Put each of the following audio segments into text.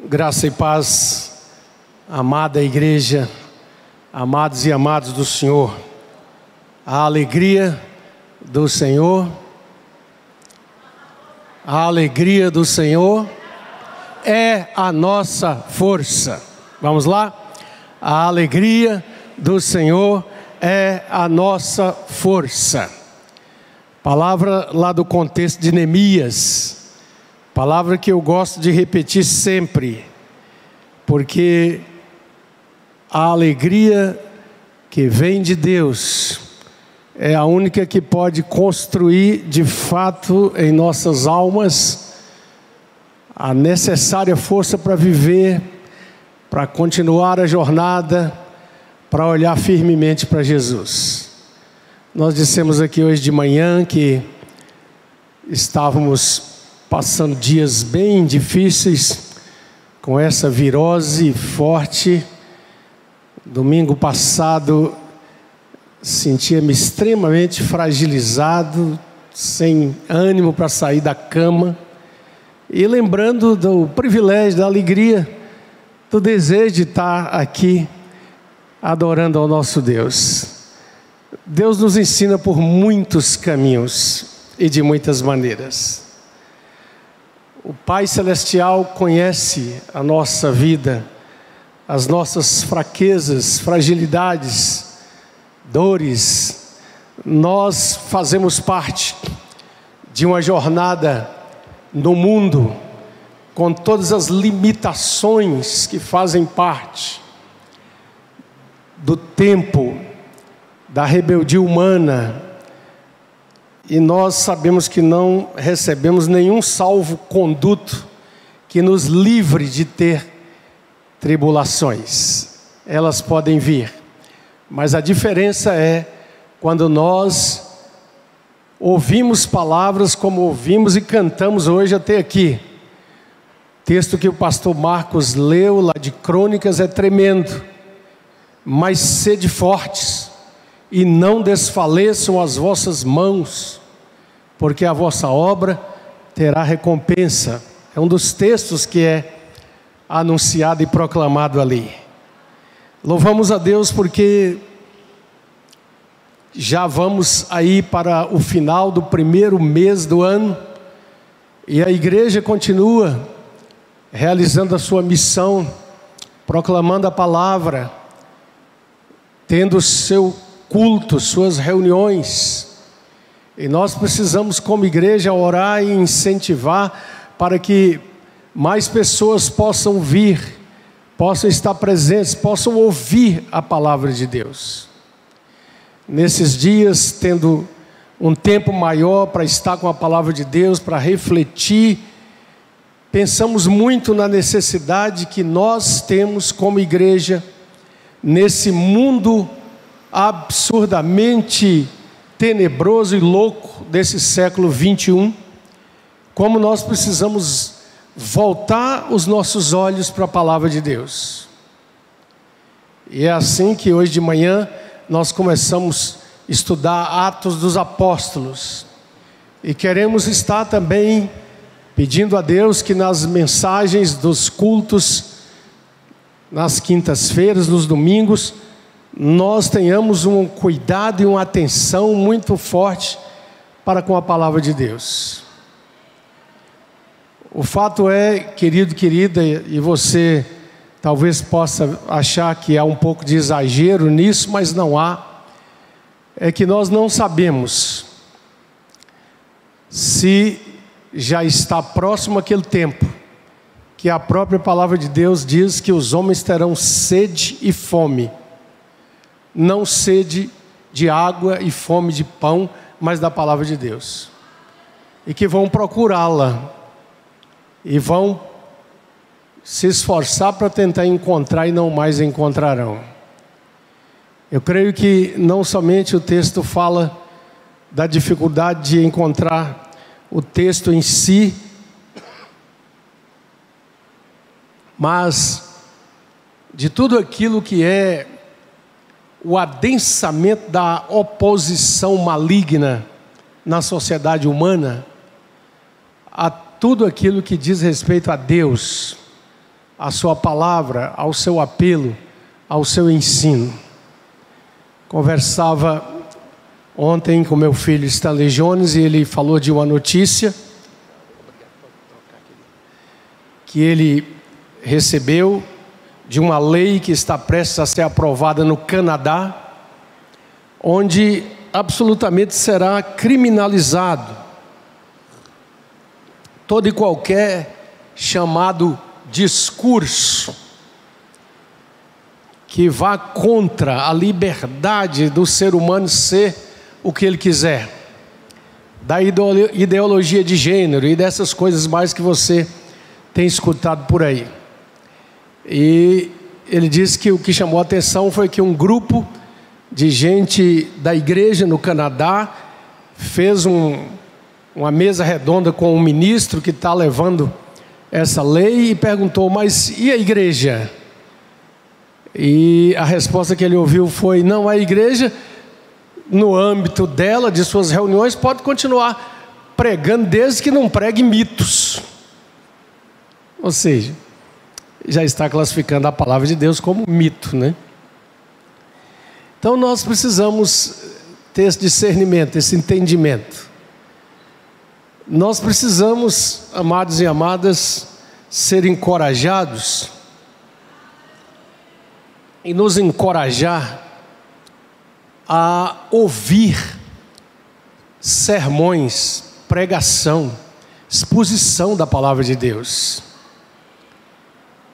Graça e paz, amada igreja, amados e amados do Senhor. A alegria do Senhor, a alegria do Senhor é a nossa força. Vamos lá? A alegria do Senhor é a nossa força. Palavra lá do contexto de Neemias. Palavra que eu gosto de repetir sempre, porque a alegria que vem de Deus é a única que pode construir de fato em nossas almas a necessária força para viver, para continuar a jornada, para olhar firmemente para Jesus. Nós dissemos aqui hoje de manhã que estávamos passando dias bem difíceis com essa virose forte. Domingo passado sentia-me extremamente fragilizado, sem ânimo para sair da cama, e lembrando do privilégio, da alegria, do desejo de estar aqui adorando ao nosso Deus. Deus nos ensina por muitos caminhos e de muitas maneiras. O Pai Celestial conhece a nossa vida, as nossas fraquezas, fragilidades, dores. Nós fazemos parte de uma jornada no mundo com todas as limitações que fazem parte do tempo, da rebeldia humana. E nós sabemos que não recebemos nenhum salvo-conduto que nos livre de ter tribulações. Elas podem vir, mas a diferença é quando nós ouvimos palavras como ouvimos e cantamos hoje até aqui. O texto que o pastor Marcos leu lá de Crônicas é tremendo. Mas sede fortes e não desfaleçam as vossas mãos, porque a vossa obra terá recompensa. É um dos textos que é anunciado e proclamado ali. Louvamos a Deus porque já vamos aí para o final do primeiro mês do ano, e a igreja continua realizando a sua missão, proclamando a palavra, tendo seu culto, suas reuniões. E nós precisamos, como igreja, orar e incentivar para que mais pessoas possam vir, possam estar presentes, possam ouvir a palavra de Deus. Nesses dias, tendo um tempo maior para estar com a palavra de Deus, para refletir, pensamos muito na necessidade que nós temos como igreja, nesse mundo absurdamente tenebroso e louco desse século 21, como nós precisamos voltar os nossos olhos para a palavra de Deus. E é assim que hoje de manhã nós começamos a estudar Atos dos Apóstolos, e queremos estar também pedindo a Deus que nas mensagens dos cultos, nas quintas-feiras, nos domingos, nós tenhamos um cuidado e uma atenção muito forte para com a palavra de Deus. O fato é, querido, querida, e você talvez possa achar que há um pouco de exagero nisso, mas não há, é que nós não sabemos se já está próximo aquele tempo que a própria palavra de Deus diz que os homens terão sede e fome. Não sede de água e fome de pão, mas da palavra de Deus. E que vão procurá-la, e vão se esforçar para tentar encontrar e não mais encontrarão. Eu creio que não somente o texto fala da dificuldade de encontrar o texto em si, mas de tudo aquilo que é o adensamento da oposição maligna na sociedade humana, a tudo aquilo que diz respeito a Deus, à sua palavra, ao seu apelo, ao seu ensino. Conversava ontem com meu filho Stanley Jones e ele falou de uma notícia que ele recebeu de uma lei que está prestes a ser aprovada no Canadá, onde absolutamente será criminalizado todo e qualquer chamado discurso que vá contra a liberdade do ser humano ser o que ele quiser, da ideologia de gênero e dessas coisas mais que você tem escutado por aí. E ele disse que o que chamou a atenção foi que um grupo de gente da igreja no Canadá fez uma mesa redonda com um ministro que está levando essa lei e perguntou: mas e a igreja? E a resposta que ele ouviu foi: não, a igreja, no âmbito dela, de suas reuniões, pode continuar pregando desde que não pregue mitos. Ou seja, já está classificando a palavra de Deus como mito, né? Então nós precisamos ter esse discernimento, esse entendimento. Nós precisamos, amados e amadas, ser encorajados e nos encorajar a ouvir sermões, pregação, exposição da palavra de Deus.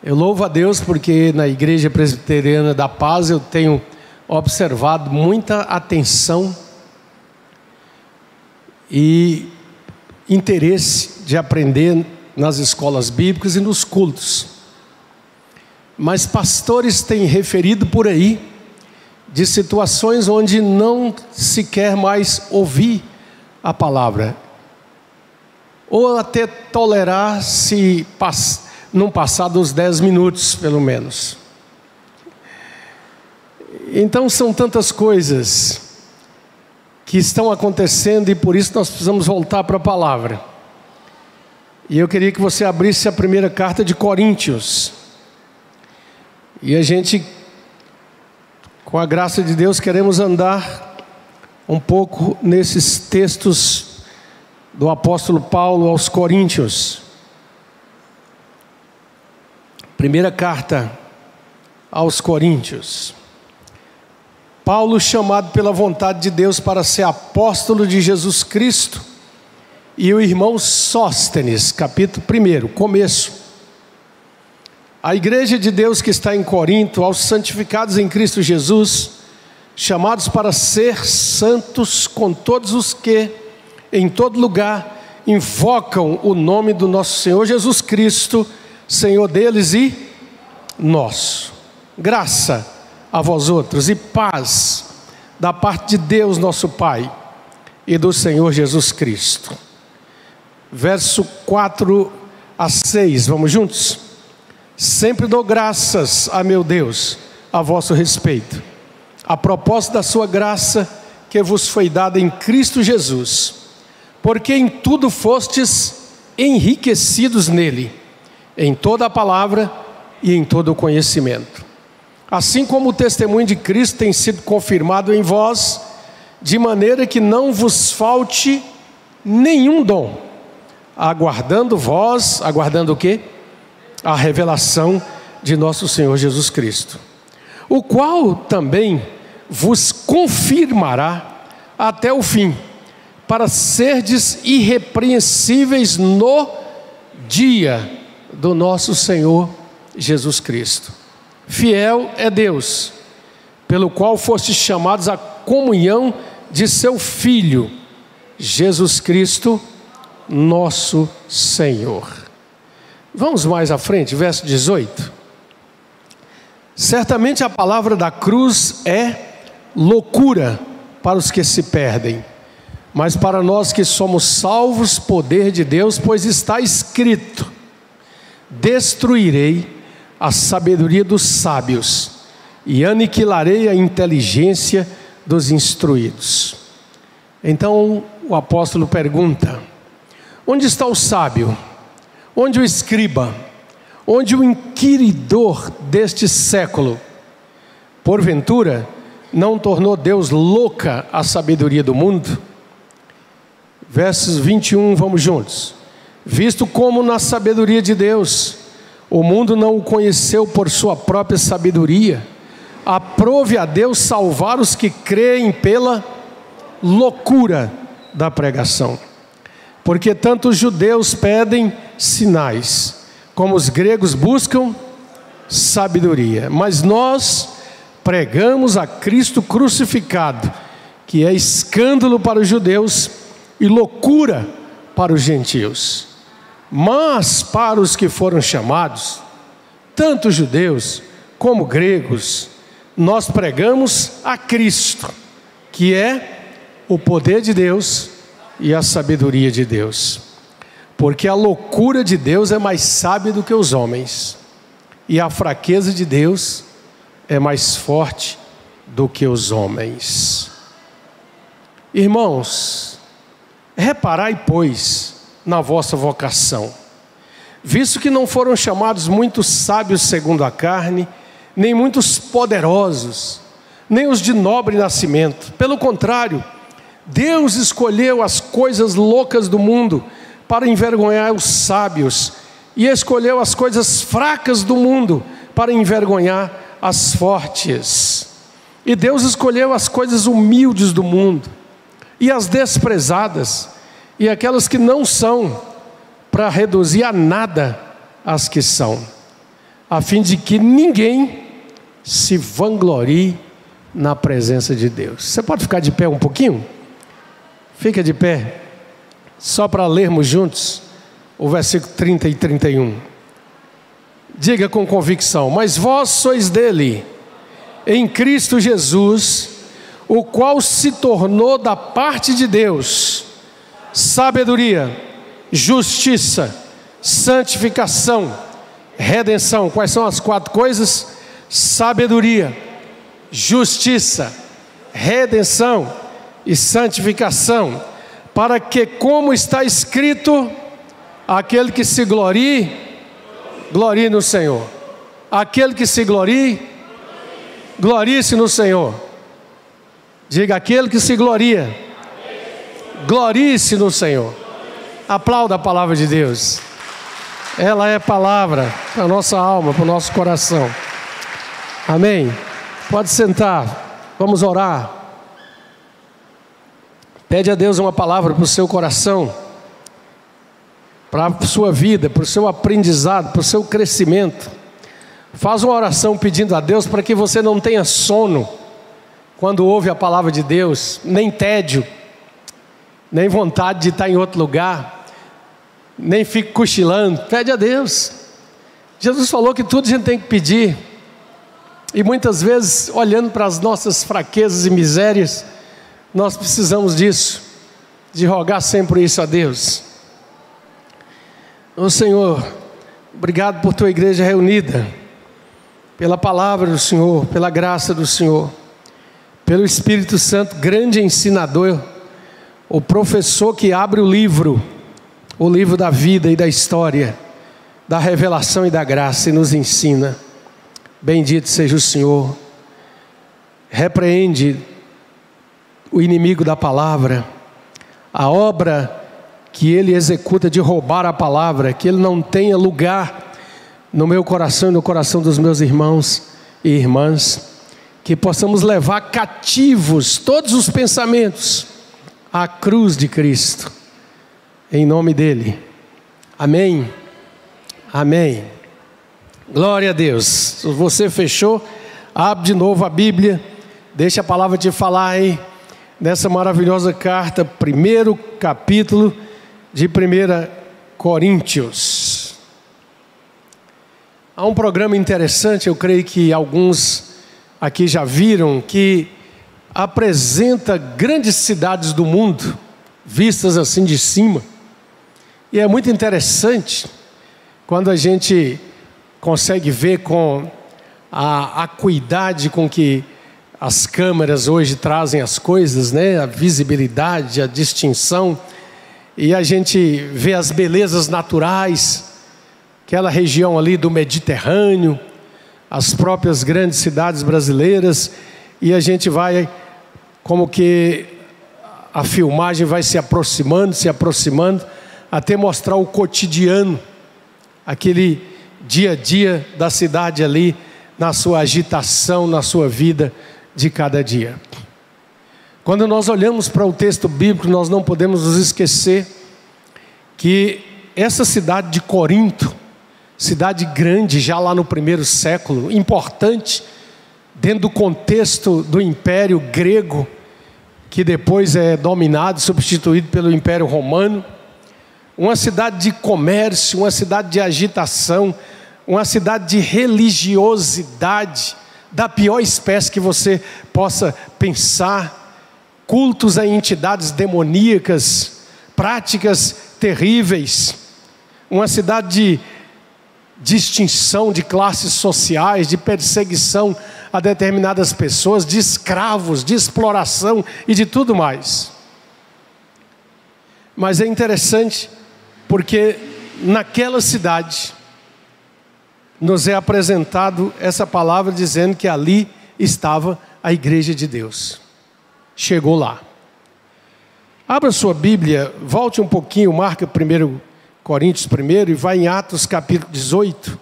Eu louvo a Deus porque na Igreja Presbiteriana da Paz eu tenho observado muita atenção e interesse de aprender nas escolas bíblicas e nos cultos. Mas pastores têm referido por aí de situações onde não se quer mais ouvir a palavra, ou até tolerar se não passar dos 10 minutos, pelo menos. Então são tantas coisas que estão acontecendo e por isso nós precisamos voltar para a palavra. E eu queria que você abrisse a primeira carta de Coríntios. E a gente, com a graça de Deus, queremos andar um pouco nesses textos do apóstolo Paulo aos Coríntios. Primeira carta aos Coríntios. Paulo, chamado pela vontade de Deus para ser apóstolo de Jesus Cristo, e o irmão Sóstenes, capítulo 1, começo. A igreja de Deus que está em Corinto, aos santificados em Cristo Jesus, chamados para ser santos com todos os que, em todo lugar, invocam o nome do nosso Senhor Jesus Cristo, Senhor deles e nosso. Graça a vós outros e paz da parte de Deus nosso Pai e do Senhor Jesus Cristo. Verso 4 a 6, vamos juntos? Sempre dou graças a meu Deus a vosso respeito, a propósito da sua graça que vos foi dada em Cristo Jesus, porque em tudo fostes enriquecidos nele, em toda a palavra e em todo o conhecimento. Assim como o testemunho de Cristo tem sido confirmado em vós, de maneira que não vos falte nenhum dom, aguardando o quê? A revelação de nosso Senhor Jesus Cristo, o qual também vos confirmará até o fim, para serdes irrepreensíveis no dia do nosso Senhor Jesus Cristo. Fiel é Deus, pelo qual fostes chamados à comunhão de seu Filho, Jesus Cristo, nosso Senhor. Vamos mais à frente, verso 18. Certamente a palavra da cruz é loucura para os que se perdem, mas para nós que somos salvos, poder de Deus, pois está escrito: destruirei a sabedoria dos sábios e aniquilarei a inteligência dos instruídos. Então o apóstolo pergunta: onde está o sábio? Onde o escriba? onde o inquiridor deste século, porventura, não tornou Deus louca a sabedoria do mundo? Versos 21, vamos juntos. Visto como na sabedoria de Deus, o mundo não o conheceu por sua própria sabedoria, aprove a Deus salvar os que creem pela loucura da pregação. Porque tanto os judeus pedem sinais, como os gregos buscam sabedoria. Mas nós pregamos a Cristo crucificado, que é escândalo para os judeus e loucura para os gentios. Mas para os que foram chamados, tanto judeus como gregos, nós pregamos a Cristo, que é o poder de Deus e a sabedoria de Deus. Porque a loucura de Deus é mais sábia do que os homens, e a fraqueza de Deus é mais forte do que os homens. Irmãos, reparai, pois, na vossa vocação, visto que não foram chamados muitos sábios segundo a carne, nem muitos poderosos, nem os de nobre nascimento. Pelo contrário, Deus escolheu as coisas loucas do mundo para envergonhar os sábios, e escolheu as coisas fracas do mundo para envergonhar as fortes. E Deus escolheu as coisas humildes do mundo, e as desprezadas, e aquelas que não são, para reduzir a nada as que são, a fim de que ninguém se vanglorie na presença de Deus. Você pode ficar de pé um pouquinho? Fica de pé, só para lermos juntos o versículo 30 e 31. Diga com convicção: mas vós sois dele, em Cristo Jesus, o qual se tornou da parte de Deus sabedoria, justiça, santificação, redenção. Quais são as 4 coisas? Sabedoria, justiça, redenção e santificação, para que, como está escrito, aquele que se glorie, glorie no Senhor. Aquele que se glorie, glorie-se no Senhor. Diga: aquele que se gloria, glorie-se no Senhor. Aplauda a palavra de Deus. Ela é palavra para a nossa alma, para o nosso coração. Amém? Pode sentar, vamos orar. Pede a Deus uma palavra para o seu coração, para a sua vida, para o seu aprendizado, para o seu crescimento. Faz uma oração pedindo a Deus para que você não tenha sono quando ouve a palavra de Deus, nem tédio, nem vontade de estar em outro lugar, nem fique cochilando. Pede a Deus. Jesus falou que tudo a gente tem que pedir, e muitas vezes, olhando para as nossas fraquezas e misérias, nós precisamos disso, de rogar sempre isso a Deus. Ô Senhor, obrigado por tua igreja reunida, pela palavra do Senhor, pela graça do Senhor, pelo Espírito Santo, grande ensinador, o professor que abre o livro da vida e da história, da revelação e da graça, e nos ensina. Bendito seja o Senhor. Repreende o inimigo da palavra, a obra que ele executa de roubar a palavra, que ele não tenha lugar no meu coração e no coração dos meus irmãos e irmãs, que possamos levar cativos todos os pensamentos à cruz de Cristo, em nome dele. Amém, amém. Glória a Deus. Se você fechou, abre de novo a Bíblia, deixa a palavra te falar aí, nessa maravilhosa carta, primeiro capítulo de 1 Coríntios. Há um programa interessante, eu creio que alguns aqui já viram, que apresenta grandes cidades do mundo, vistas assim de cima. E é muito interessante quando a gente consegue ver com a acuidade com que as câmeras hoje trazem as coisas, né? A visibilidade, a distinção, e a gente vê as belezas naturais, aquela região ali do Mediterrâneo, as próprias grandes cidades brasileiras, e a gente vai, como que a filmagem vai se aproximando, até mostrar o cotidiano, aquele dia a dia da cidade ali, na sua agitação, na sua vida de cada dia. Quando nós olhamos para o texto bíblico, nós não podemos nos esquecer que essa cidade de Corinto, cidade grande já lá no primeiro século, importante dentro do contexto do Império Grego, que depois é dominado, substituído pelo Império Romano, uma cidade de comércio, uma cidade de agitação, uma cidade de religiosidade da pior espécie que você possa pensar, cultos a entidades demoníacas, práticas terríveis, uma cidade de distinção de classes sociais, de perseguição a determinadas pessoas, de escravos, de exploração e de tudo mais. Mas é interessante porque naquela cidade nos é apresentado essa palavra dizendo que ali estava a igreja de Deus. Chegou lá. Abra sua Bíblia, volte um pouquinho, marca 1 Coríntios 1 e vai em Atos capítulo 18.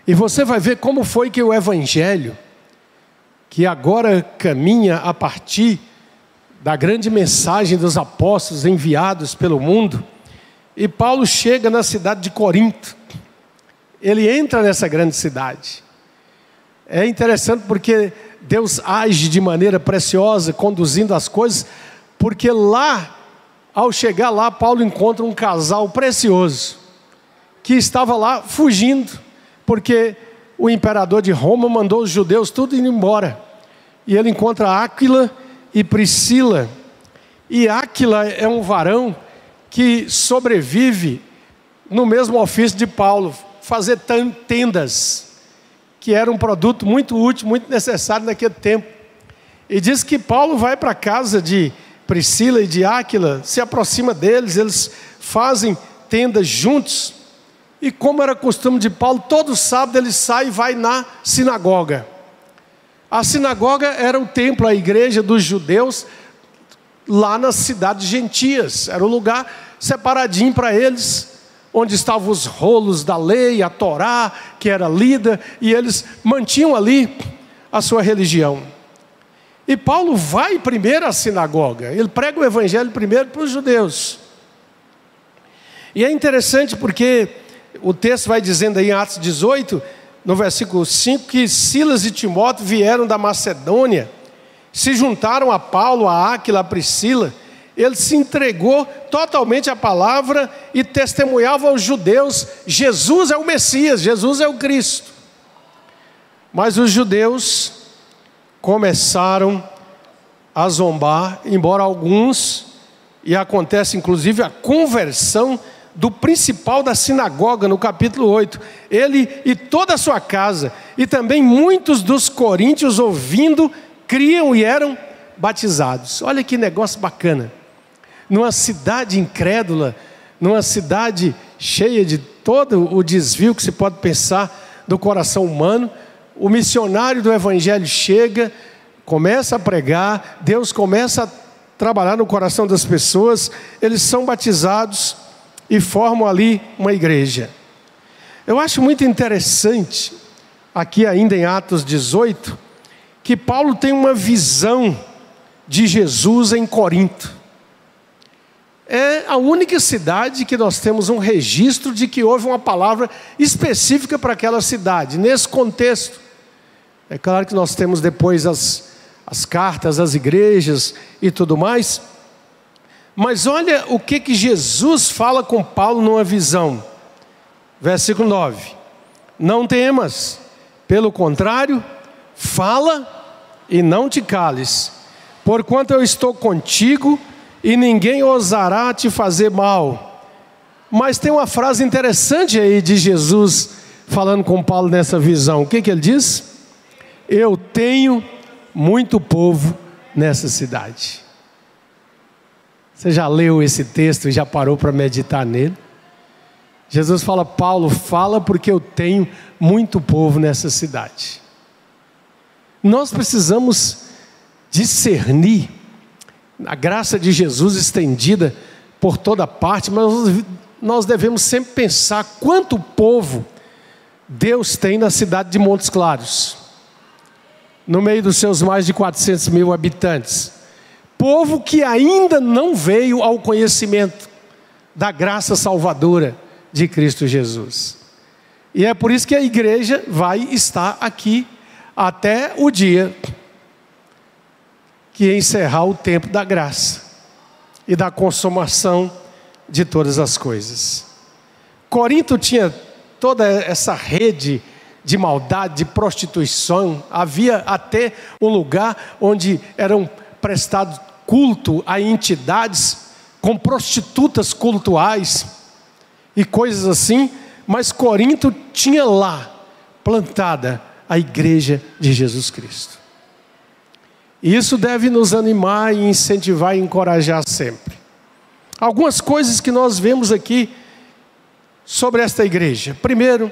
E você vai ver como foi que o Evangelho, que agora caminha a partir da grande mensagem dos apóstolos enviados pelo mundo, e Paulo chega na cidade de Corinto. Ele entra nessa grande cidade. É interessante porque Deus age de maneira preciosa, conduzindo as coisas, porque lá, ao chegar lá, Paulo encontra um casal precioso, que estava lá fugindo, porque o imperador de Roma mandou os judeus tudo indo embora. E ele encontra Áquila e Priscila. E Áquila é um varão que sobrevive no mesmo ofício de Paulo, fazer tendas, que era um produto muito útil, muito necessário naquele tempo. E diz que Paulo vai para a casa de Priscila e de Áquila, se aproxima deles, eles fazem tendas juntos. E como era costume de Paulo, todo sábado ele sai e vai na sinagoga. A sinagoga era o templo, a igreja dos judeus, lá nas cidades gentias. Era um lugar separadinho para eles, onde estavam os rolos da lei, a Torá, que era lida, e eles mantinham ali a sua religião. E Paulo vai primeiro à sinagoga, ele prega o evangelho primeiro para os judeus. E é interessante porque o texto vai dizendo aí em Atos 18, no versículo 5, que Silas e Timóteo vieram da Macedônia, se juntaram a Paulo, a Áquila, a Priscila. Ele se entregou totalmente à palavra e testemunhava aos judeus: Jesus é o Messias, Jesus é o Cristo. Mas os judeus começaram a zombar, embora alguns, e acontece inclusive a conversão do principal da sinagoga, no capítulo 8, ele e toda a sua casa, e também muitos dos coríntios ouvindo, criam e eram batizados. Olha que negócio bacana. Numa cidade incrédula, numa cidade cheia de todo o desvio que se pode pensar do coração humano, o missionário do evangelho chega, começa a pregar, Deus começa a trabalhar no coração das pessoas, eles são batizados e formam ali uma igreja. Eu acho muito interessante, aqui ainda em Atos 18, que Paulo tem uma visão de Jesus em Corinto. É a única cidade que nós temos um registro de que houve uma palavra específica para aquela cidade, nesse contexto. É claro que nós temos depois as cartas, as igrejas e tudo mais, mas olha o que Jesus fala com Paulo numa visão. Versículo 9: não temas, pelo contrário, fala e não te cales, porquanto eu estou contigo e ninguém ousará te fazer mal. Mas tem uma frase interessante aí de Jesus falando com Paulo nessa visão. O que ele diz? Eu tenho muito povo nessa cidade. Você já leu esse texto e já parou para meditar nele? Jesus fala: Paulo, fala porque eu tenho muito povo nessa cidade. Nós precisamos discernir a graça de Jesus estendida por toda parte, mas nós devemos sempre pensar quanto povo Deus tem na cidade de Montes Claros, no meio dos seus mais de 400 mil habitantes. Povo que ainda não veio ao conhecimento da graça salvadora de Cristo Jesus. E é por isso que a igreja vai estar aqui até o dia que encerrar o tempo da graça e da consumação de todas as coisas. Corinto tinha toda essa rede de maldade, de prostituição. Havia até um lugar onde eram prestados culto a entidades com prostitutas cultuais e coisas assim. Mas Corinto tinha lá plantada a igreja de Jesus Cristo. E isso deve nos animar e incentivar e encorajar sempre. Algumas coisas que nós vemos aqui sobre esta igreja. Primeiro,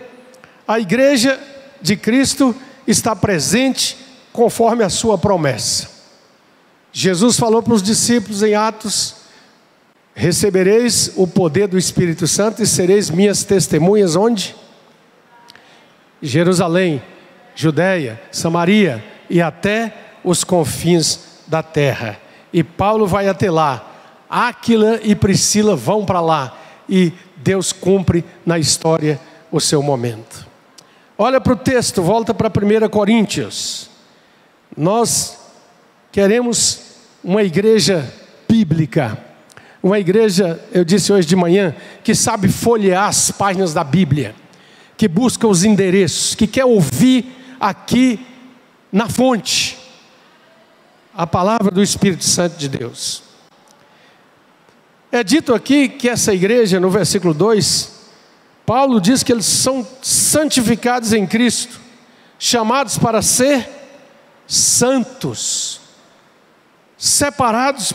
a igreja de Cristo está presente conforme a sua promessa. Jesus falou para os discípulos em Atos: recebereis o poder do Espírito Santo e sereis minhas testemunhas onde? Jerusalém, Judeia, Samaria e até os confins da terra. E Paulo vai até lá. Áquila e Priscila vão para lá. E Deus cumpre na história o seu momento. Olha para o texto, volta para 1 Coríntios. Nós queremos uma igreja bíblica. Uma igreja, eu disse hoje de manhã, que sabe folhear as páginas da Bíblia, que busca os endereços, que quer ouvir aqui na fonte a palavra do Espírito Santo de Deus. É dito aqui que essa igreja, no versículo 2, Paulo diz que eles são santificados em Cristo, chamados para ser santos, separados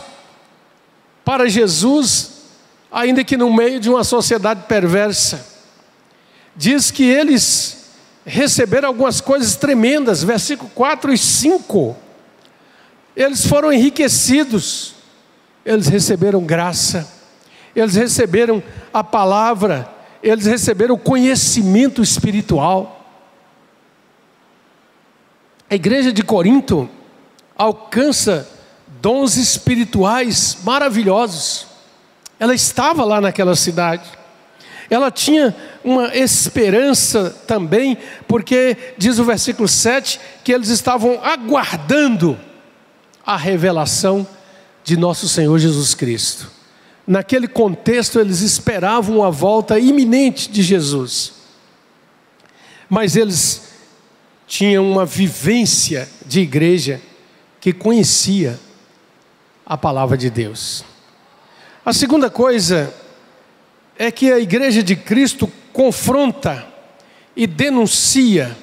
para Jesus, ainda que no meio de uma sociedade perversa. Diz que eles receberam algumas coisas tremendas, versículo 4 e 5. Eles foram enriquecidos, eles receberam graça, eles receberam a palavra, eles receberam o conhecimento espiritual. A igreja de Corinto alcança dons espirituais maravilhosos. Ela estava lá naquela cidade. Ela tinha uma esperança também, porque diz o versículo 7 que eles estavam aguardando a revelação de nosso Senhor Jesus Cristo. Naquele contexto eles esperavam a volta iminente de Jesus. Mas eles tinham uma vivência de igreja que conhecia a palavra de Deus. A segunda coisa é que a igreja de Cristo confronta e denuncia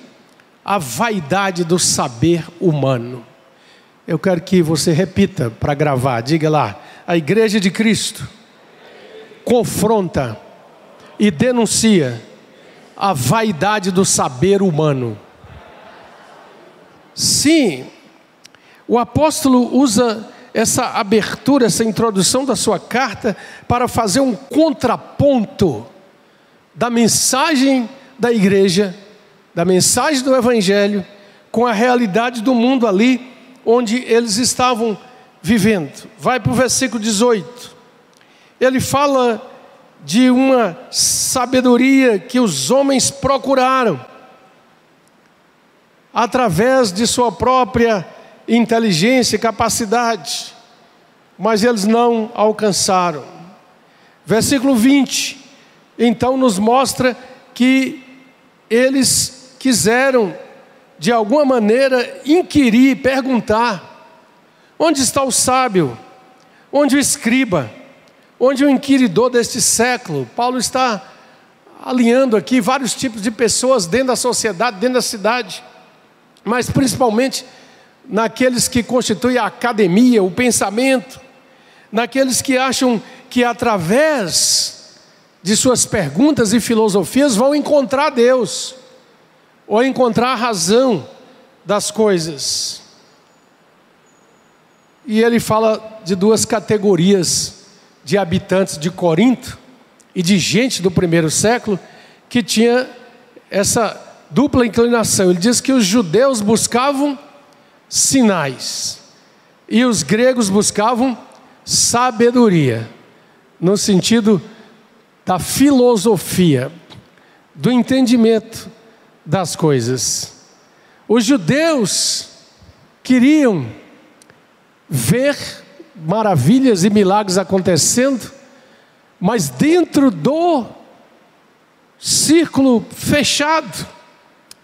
a vaidade do saber humano. Eu quero que você repita para gravar, diga lá: a igreja de Cristo confronta e denuncia a vaidade do saber humano. Sim, o apóstolo usa essa abertura, essa introdução da sua carta para fazer um contraponto da mensagem da igreja, da mensagem do evangelho, com a realidade do mundo ali onde eles estavam vivendo. Vai para o versículo 18. Ele fala de uma sabedoria que os homens procuraram através de sua própria inteligência e capacidade, mas eles não alcançaram. Versículo 20, então nos mostra que eles quiseram de alguma maneira inquirir, perguntar: onde está o sábio? Onde o escriba? Onde o inquiridor deste século? Paulo está alinhando aqui vários tipos de pessoas dentro da sociedade, dentro da cidade, mas principalmente naqueles que constituem a academia, o pensamento, naqueles que acham que através de suas perguntas e filosofias, vão encontrar Deus, ou encontrar a razão das coisas. E ele fala de duas categorias de habitantes de Corinto e de gente do primeiro século que tinha essa dupla inclinação. Ele diz que os judeus buscavam sinais e os gregos buscavam sabedoria, no sentido da filosofia, do entendimento das coisas. Os judeus queriam ver maravilhas e milagres acontecendo, mas dentro do círculo fechado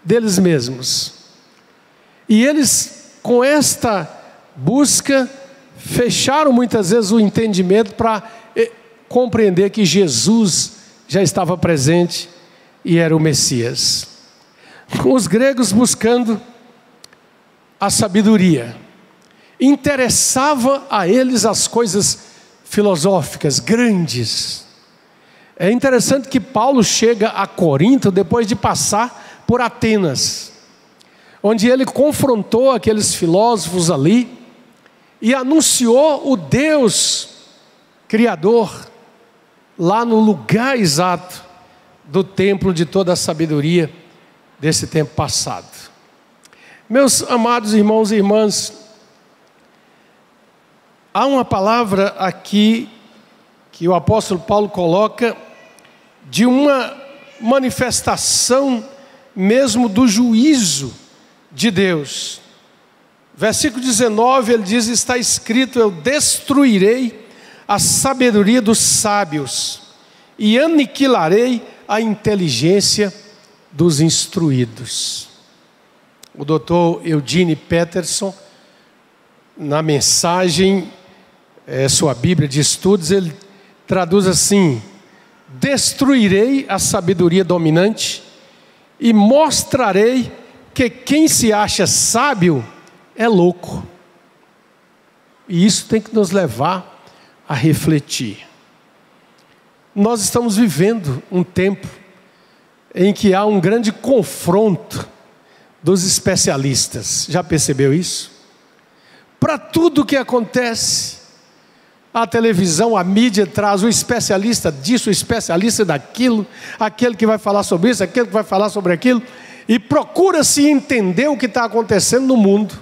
deles mesmos. E eles, com esta busca, fecharam muitas vezes o entendimento para compreender que Jesus já estava presente e era o Messias. Os gregos buscando a sabedoria. Interessava a eles as coisas filosóficas, grandes. É interessante que Paulo chega a Corinto depois de passar por Atenas, onde ele confrontou aqueles filósofos ali e anunciou o Deus Criador lá no lugar exato do templo de toda a sabedoria desse tempo passado. Meus amados irmãos e irmãs, há uma palavra aqui que o apóstolo Paulo coloca de uma manifestação mesmo do juízo de Deus. Versículo 19, ele diz: está escrito, eu destruirei a sabedoria dos sábios e aniquilarei a inteligência dos instruídos. O doutor Eugene Peterson, na mensagem, sua Bíblia de Estudos, ele traduz assim: destruirei a sabedoria dominante e mostrarei que quem se acha sábio é louco. E isso tem que nos levar a refletir. Nós estamos vivendo um tempo em que há um grande confronto dos especialistas. Já percebeu isso? Para tudo que acontece, a televisão, a mídia traz o especialista disso, o especialista daquilo, aquele que vai falar sobre isso, aquele que vai falar sobre aquilo, e procura-se entender o que está acontecendo no mundo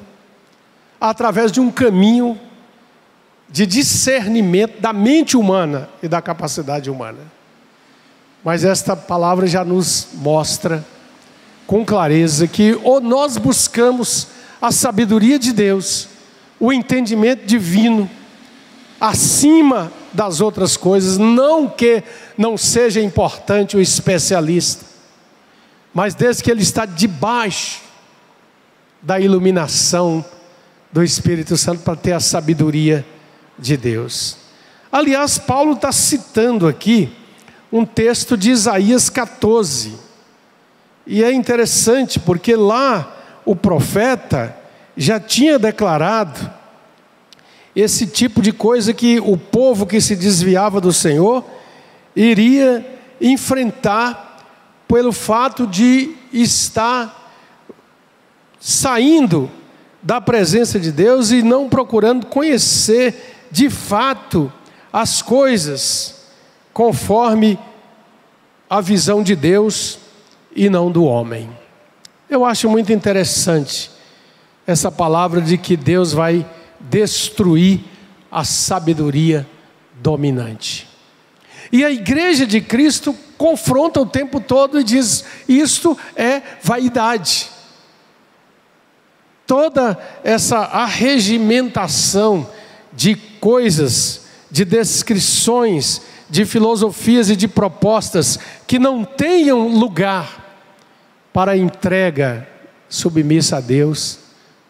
através de um caminho de discernimento da mente humana e da capacidade humana. Mas esta palavra já nos mostra com clareza que ou nós buscamos a sabedoria de Deus, o entendimento divino, acima das outras coisas, não que não seja importante o especialista, mas desde que ele está debaixo da iluminação do Espírito Santo para ter a sabedoria de Deus. Aliás, Paulo está citando aqui um texto de Isaías 14, e é interessante porque lá o profeta já tinha declarado esse tipo de coisa, que o povo que se desviava do Senhor iria enfrentar pelo fato de estar saindo da presença de Deus e não procurando conhecer de fato as coisas conforme a visão de Deus e não do homem. Eu acho muito interessante essa palavra de que Deus vai destruir a sabedoria dominante. E a igreja de Cristo confronta o tempo todo e diz: isto é vaidade. Toda essa arregimentação de coisas, de descrições, de filosofias e de propostas que não tenham lugar para a entrega submissa a Deus,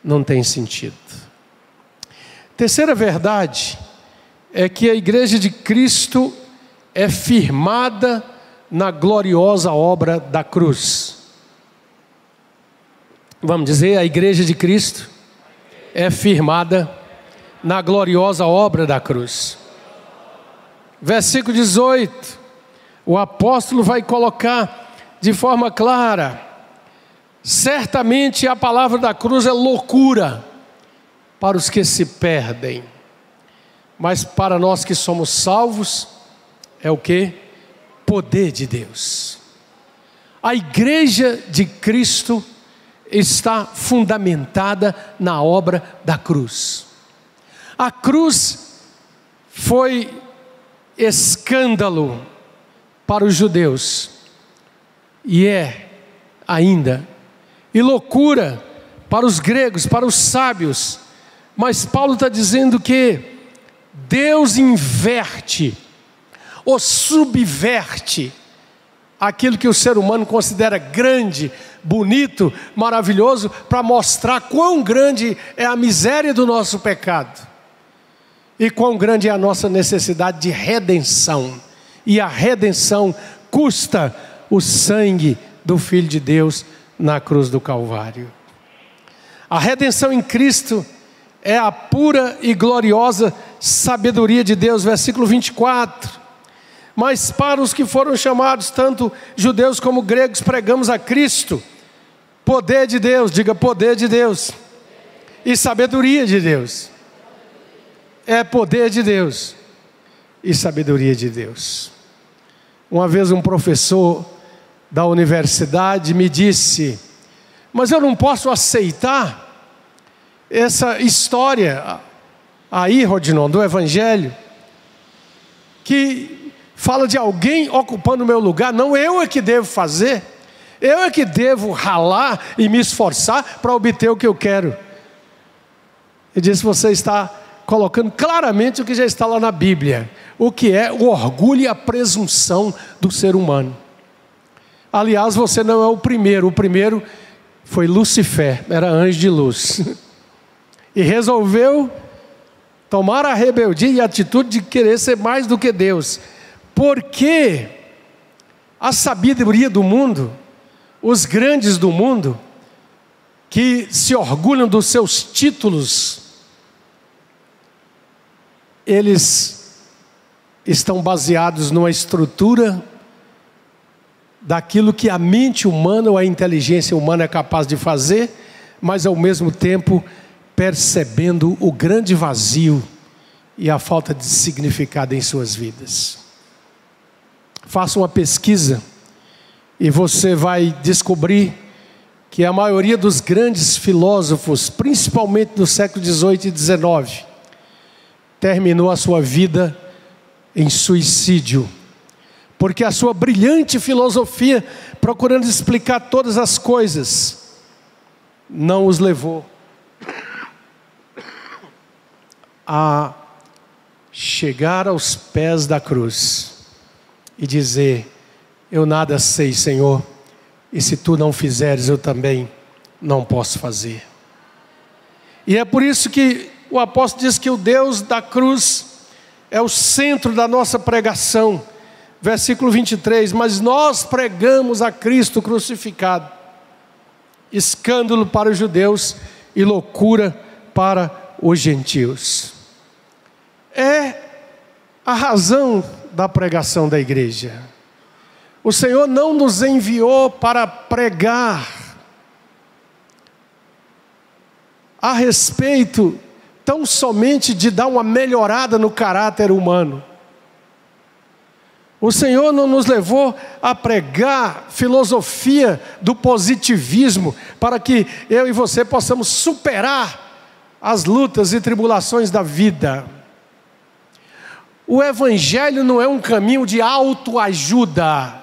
não tem sentido. Terceira verdade é que a igreja de Cristo é firmada na gloriosa obra da cruz. Vamos dizer, a igreja de Cristo é firmada na gloriosa obra da cruz. Versículo 18: o apóstolo vai colocar de forma clara: certamente a palavra da cruz é loucura para os que se perdem, mas para nós que somos salvos, é o quê? Poder de Deus. A igreja de Cristo está fundamentada na obra da cruz. A cruz foi escândalo para os judeus, e é ainda, e loucura para os gregos, para os sábios. Mas Paulo está dizendo que Deus inverte ou subverte aquilo que o ser humano considera grande, bonito, maravilhoso, para mostrar quão grande é a miséria do nosso pecado e quão grande é a nossa necessidade de redenção. E a redenção custa o sangue do Filho de Deus na cruz do Calvário. A redenção em Cristo é a pura e gloriosa sabedoria de Deus, versículo 24. Mas para os que foram chamados, tanto judeus como gregos, pregamos a Cristo, poder de Deus, diga poder de Deus, e sabedoria de Deus. É poder de Deus e sabedoria de Deus. Uma vez um professor da universidade me disse: mas eu não posso aceitar essa história aí, Rodinon, do Evangelho, que fala de alguém ocupando o meu lugar. Não, eu é que devo fazer, eu é que devo ralar e me esforçar para obter o que eu quero. Ele disse: você está colocando claramente o que já está lá na Bíblia, o que é o orgulho e a presunção do ser humano. Aliás, você não é o primeiro foi Lucifer, era anjo de luz, e resolveu tomar a rebeldia e a atitude de querer ser mais do que Deus, porque a sabedoria do mundo, os grandes do mundo, que se orgulham dos seus títulos, eles estão baseados numa estrutura daquilo que a mente humana ou a inteligência humana é capaz de fazer, mas ao mesmo tempo percebendo o grande vazio e a falta de significado em suas vidas. Faça uma pesquisa e você vai descobrir que a maioria dos grandes filósofos, principalmente do século XVIII e XIX, terminou a sua vida em suicídio, porque a sua brilhante filosofia, procurando explicar todas as coisas, não os levou a chegar aos pés da cruz e dizer: eu nada sei, Senhor, e se tu não fizeres, eu também não posso fazer. E é por isso que o apóstolo diz que o Deus da cruz é o centro da nossa pregação. Versículo 23, mas nós pregamos a Cristo crucificado, escândalo para os judeus e loucura para os gentios. É a razão da pregação da igreja. O Senhor não nos enviou para pregar a respeito tão somente de dar uma melhorada no caráter humano. O Senhor não nos levou a pregar filosofia do positivismo para que eu e você possamos superar as lutas e tribulações da vida. O Evangelho não é um caminho de autoajuda.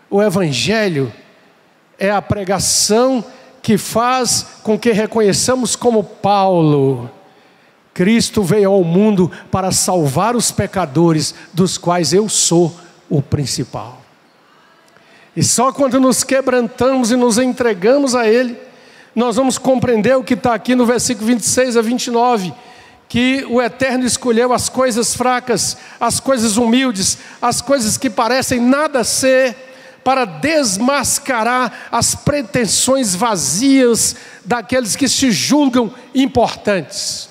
O Evangelho é a pregação que faz com que reconheçamos como Paulo: Cristo veio ao mundo para salvar os pecadores, dos quais eu sou o principal. E só quando nos quebrantamos e nos entregamos a Ele, nós vamos compreender o que está aqui no versículo 26 a 29, que o Eterno escolheu as coisas fracas, as coisas humildes, as coisas que parecem nada ser, para desmascarar as pretensões vazias daqueles que se julgam importantes.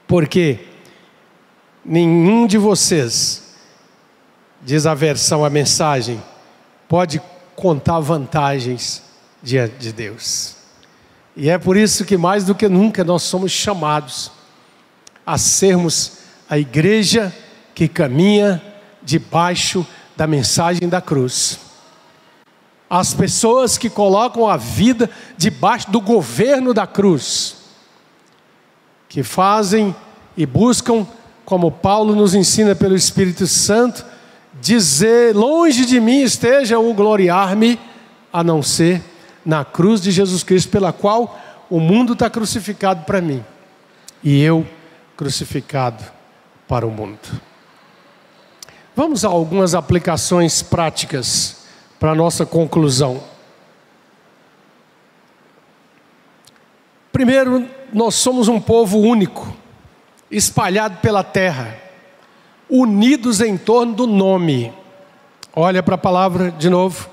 Porque nenhum de vocês diz a versão, a mensagem, pode contar vantagens diante de Deus. E é por isso que mais do que nunca nós somos chamados a sermos a igreja que caminha debaixo da mensagem da cruz. As pessoas que colocam a vida debaixo do governo da cruz, que fazem e buscam, como Paulo nos ensina pelo Espírito Santo, dizer: longe de mim esteja o gloriar-me, a não ser na cruz de Jesus Cristo, pela qual o mundo está crucificado para mim, e eu crucificado para o mundo. Vamos a algumas aplicações práticas para a nossa conclusão. Primeiro, nós somos um povo único, espalhado pela terra, unidos em torno do nome. Olha para a palavra de novo.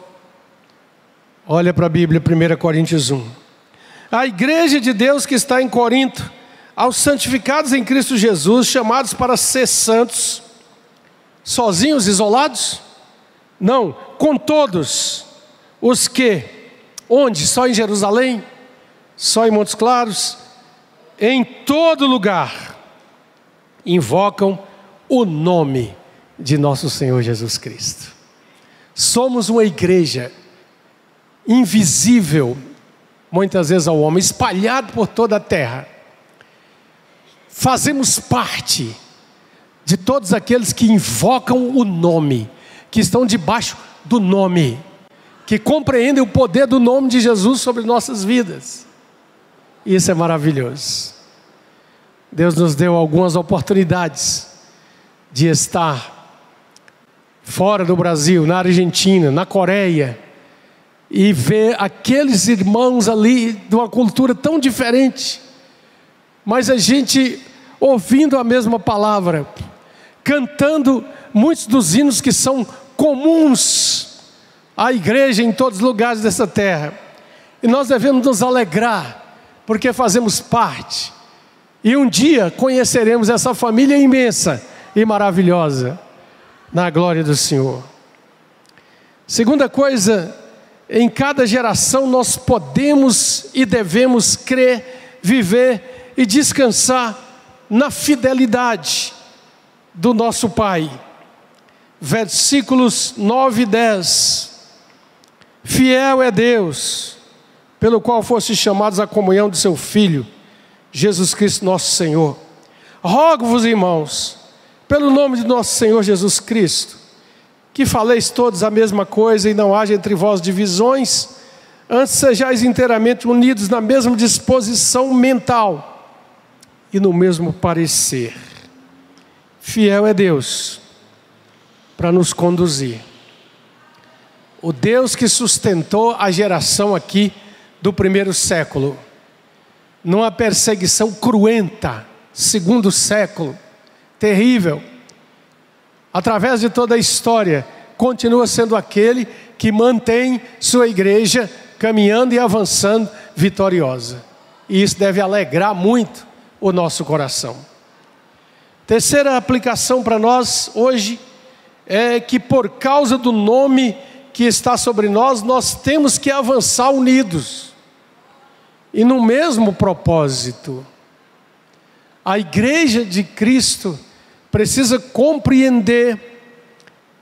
Olha para a Bíblia, 1 Coríntios 1. A igreja de Deus que está em Corinto, aos santificados em Cristo Jesus, chamados para ser santos, sozinhos, isolados? Não, com todos os que, onde? Só em Jerusalém? Só em Montes Claros? Em todo lugar, invocam o nome de nosso Senhor Jesus Cristo. Somos uma igreja invisível, muitas vezes ao homem, espalhado por toda a terra. Fazemos parte de todos aqueles que invocam o nome, que estão debaixo do nome, que compreendem o poder do nome de Jesus sobre nossas vidas. Isso é maravilhoso. Deus nos deu algumas oportunidades de estar fora do Brasil, na Argentina, na Coreia, e ver aqueles irmãos ali de uma cultura tão diferente, mas a gente ouvindo a mesma palavra, cantando muitos dos hinos que são comuns à igreja em todos os lugares dessa terra. E nós devemos nos alegrar, porque fazemos parte, e um dia conheceremos essa família imensa e maravilhosa na glória do Senhor. Segunda coisa, em cada geração nós podemos e devemos crer, viver e descansar na fidelidade do nosso Pai. Versículos 9 e 10. Fiel é Deus, pelo qual foste chamados à comunhão de seu Filho, Jesus Cristo nosso Senhor. Rogo-vos, irmãos, pelo nome de nosso Senhor Jesus Cristo, que faleis todos a mesma coisa e não haja entre vós divisões, antes sejais inteiramente unidos na mesma disposição mental e no mesmo parecer. Fiel é Deus para nos conduzir. O Deus que sustentou a geração aqui do primeiro século, numa perseguição cruenta, segundo século, terrível, através de toda a história, continua sendo aquele que mantém sua igreja caminhando e avançando vitoriosa. E isso deve alegrar muito o nosso coração. Terceira aplicação para nós hoje é que por causa do nome que está sobre nós, nós temos que avançar unidos e no mesmo propósito. A igreja de Cristo precisa compreender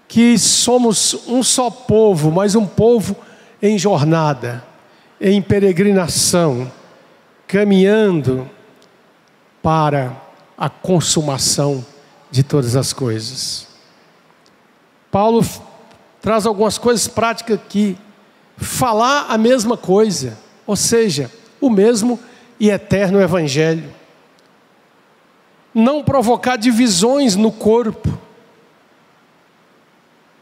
que somos um só povo, mas um povo em jornada, em peregrinação, caminhando para a consumação de todas as coisas. Paulo traz algumas coisas práticas aqui. Falar a mesma coisa, ou seja, o mesmo e eterno evangelho. Não provocar divisões no corpo.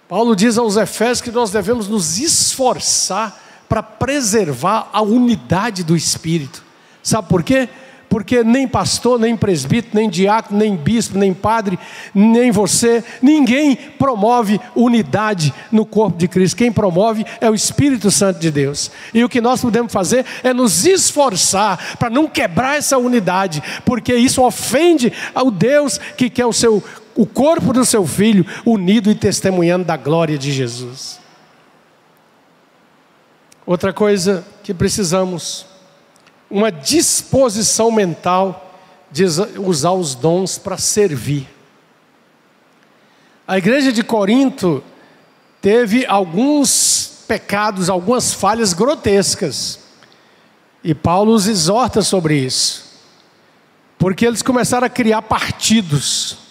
Paulo diz aos Efésios que nós devemos nos esforçar para preservar a unidade do Espírito. Sabe por quê? Porque nem pastor, nem presbítero, nem diácono, nem bispo, nem padre, nem você, ninguém promove unidade no corpo de Cristo. Quem promove é o Espírito Santo de Deus. E o que nós podemos fazer é nos esforçar para não quebrar essa unidade, porque isso ofende ao Deus que quer o o corpo do seu Filho, unido e testemunhando da glória de Jesus. Outra coisa que precisamos, uma disposição mental de usar os dons para servir. A igreja de Corinto teve alguns pecados, algumas falhas grotescas. E Paulo os exorta sobre isso. Porque eles começaram a criar partidos,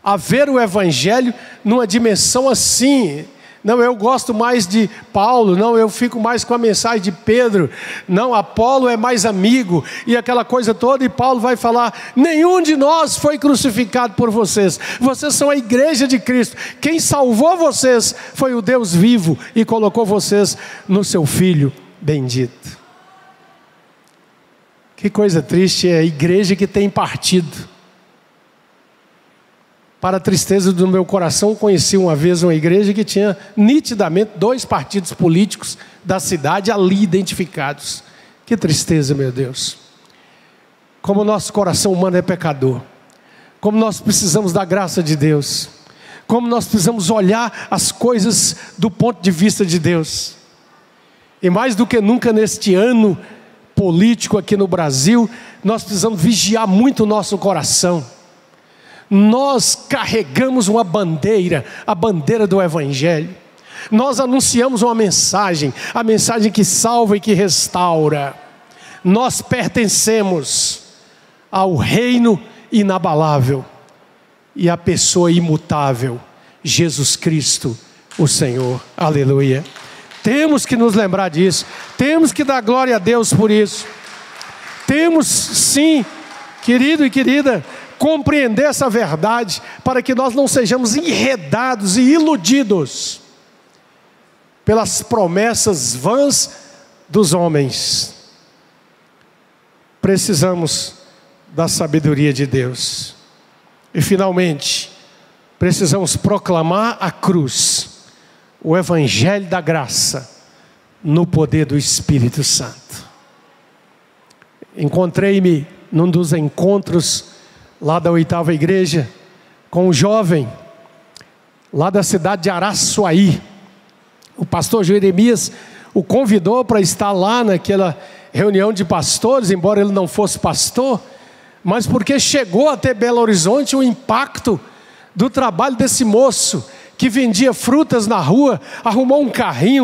a ver o evangelho numa dimensão assim. Não, eu gosto mais de Paulo, não, eu fico mais com a mensagem de Pedro, não, Apolo é mais amigo, e aquela coisa toda, e Paulo vai falar: nenhum de nós foi crucificado por vocês, vocês são a igreja de Cristo, quem salvou vocês foi o Deus vivo, e colocou vocês no seu Filho bendito. Que coisa triste é a igreja que tem partido. Para a tristeza do meu coração, conheci uma vez uma igreja que tinha nitidamente 2 partidos políticos da cidade ali identificados. Que tristeza, meu Deus. Como o nosso coração humano é pecador. Como nós precisamos da graça de Deus. Como nós precisamos olhar as coisas do ponto de vista de Deus. E mais do que nunca neste ano político aqui no Brasil, nós precisamos vigiar muito o nosso coração. Nós carregamos uma bandeira, a bandeira do Evangelho. Nós anunciamos uma mensagem, a mensagem que salva e que restaura. Nós pertencemos ao reino inabalável e à pessoa imutável, Jesus Cristo, o Senhor. Aleluia. Temos que nos lembrar disso, temos que dar glória a Deus por isso. Temos sim, querido e querida, compreender essa verdade, para que nós não sejamos enredados e iludidos pelas promessas vãs dos homens. Precisamos da sabedoria de Deus. E finalmente, precisamos proclamar a cruz, o Evangelho da graça, no poder do Espírito Santo. Encontrei-me num dos encontros lá da 8ª igreja, com um jovem, lá da cidade de Araçuaí. O pastor Jeremias o convidou para estar lá naquela reunião de pastores, embora ele não fosse pastor, mas porque chegou até Belo Horizonte o impacto do trabalho desse moço, que vendia frutas na rua, arrumou um carrinho,